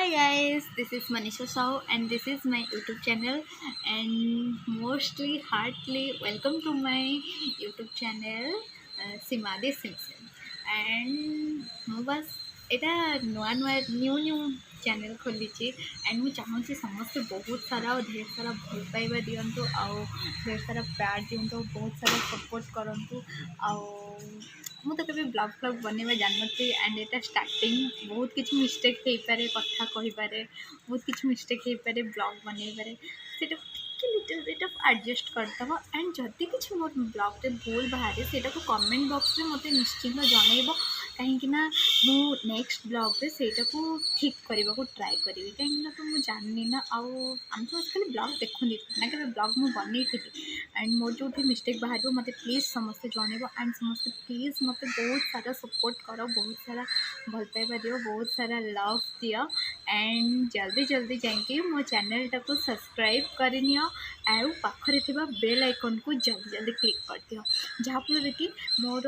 Hi guys, this is Manisha Sahu and this is my YouTube channel and mostly heartily welcome to my YouTube channel Simadi Simpson and ମୁଁ ବାସ୍ ଏଇଟା ନୂଆ ନୂଆ new channel ଖୋଲିଛି and ମୁଁ ଚାହୁଁଛି ସମସ୍ତେ ବହୁତ ସାରା ଆଉ ଢେର ସାରା ଭଲ ପାଇବା ଦିଅନ୍ତୁ ଆଉ ଢେର ସାରା ପ୍ୟାର ଦିଅନ୍ତୁ ଆଉ ବହୁତ ସାରା ସପୋର୍ଟ କରନ୍ତୁ ଆଉ ମୁଁ ତ କେବେ ବ୍ଲଗ୍ ବନେଇବା ଜାଣିନଥିଲି ଆଣ୍ଡ ଏଇଟା ଷ୍ଟାର୍ଟିଂ ବହୁତ କିଛି ମିଷ୍ଟେକ୍ ହେଇପାରେ କଥା କହିପାରେ ବହୁତ କିଛି ମିଷ୍ଟେକ୍ ହେଇପାରେ ବ୍ଲଗ୍ ବନେଇବାରେ ସେଇଟାକୁ ଟିକେ ଲିଟଲ୍ ବିଟ୍ ଅଫ୍ ଆଡ଼ଜଷ୍ଟ କରିଦେବ ଆଣ୍ଡ ଯଦି କିଛି ମୋର ବ୍ଲଗ୍ରେ ଭୁଲ ବାହାରେ ସେଇଟାକୁ କମେଣ୍ଟ ବକ୍ସରେ ମୋତେ ନିଶ୍ଚିନ୍ତ ଜଣାଇବ କାହିଁକିନା ମୁଁ ନେକ୍ସଟ ବ୍ଲଗ୍ରେ ସେଇଟାକୁ ଠିକ୍ କରିବାକୁ ଟ୍ରାଏ କରିବି କାହିଁକିନା ତ ମୁଁ ଜାଣିନି ନା ଆଉ ଆମେ ତ ଆଜିକାଲି ବ୍ଲଗ୍ ଦେଖୁନି ନା କେବେ ବ୍ଲଗ୍ ମୁଁ ବନେଇଥିଲି ଆଣ୍ଡ ମୋର ଯେଉଁଠି ମିଷ୍ଟେକ୍ ବାହାରିବ ମୋତେ ପ୍ଲିଜ୍ ସମସ୍ତେ ଜଣାଇବ ଆଣ୍ଡ ସମସ୍ତେ ପ୍ଲିଜ୍ ମୋତେ ବହୁତ ସାରା ସପୋର୍ଟ କର ବହୁତ ସାରା ଭଲ ପାଇବା ଦିଅ ବହୁତ ସାରା ଲଭ୍ ଦିଅ ଆଣ୍ଡ ଜଲ୍ଦି ଯାଇକି ମୋ ଚ୍ୟାନେଲ୍ଟାକୁ ସବସ୍କ୍ରାଇବ୍ କରିନିଅ ଆଉ ପାଖରେ ଥିବା ବେଲ୍ ଆଇକନ୍କୁ ଜଲ୍ଦି କ୍ଲିକ୍ କରିଦିଅ ଯାହାଫଳରେ କି ମୋର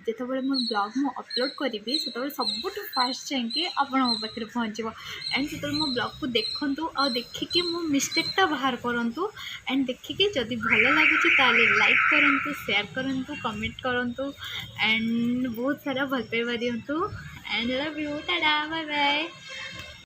ଯେତେବେଳେ ମୋର ବ୍ଲଗ୍ ମୁଁ ଅପଲୋଡ଼ କରିବି ସେତେବେଳେ ସବୁଠୁ ଫାଷ୍ଟ ଯାଇକି ଆପଣଙ୍କ ପାଖରେ ପହଞ୍ଚିବ ଆଣ୍ଡ ସେତେବେଳେ ମୋ ବ୍ଲଗ୍କୁ ଦେଖନ୍ତୁ ଆଉ ଦେଖିକି ମୋ ମିଷ୍ଟେକ୍ଟା ବାହାର କରନ୍ତୁ ଆଣ୍ଡ ଦେଖିକି ଯଦି ଭଲ ଲାଗୁଛି ତାହେଲେ ଲାଇକ୍ କରନ୍ତୁ ସେୟାର କରନ୍ତୁ କମେଣ୍ଟ କରନ୍ତୁ ଆଣ୍ଡ ବହୁତ ସାରା ଭଲ ପାଇବା ଦିଅନ୍ତୁ and love you tata bye bye.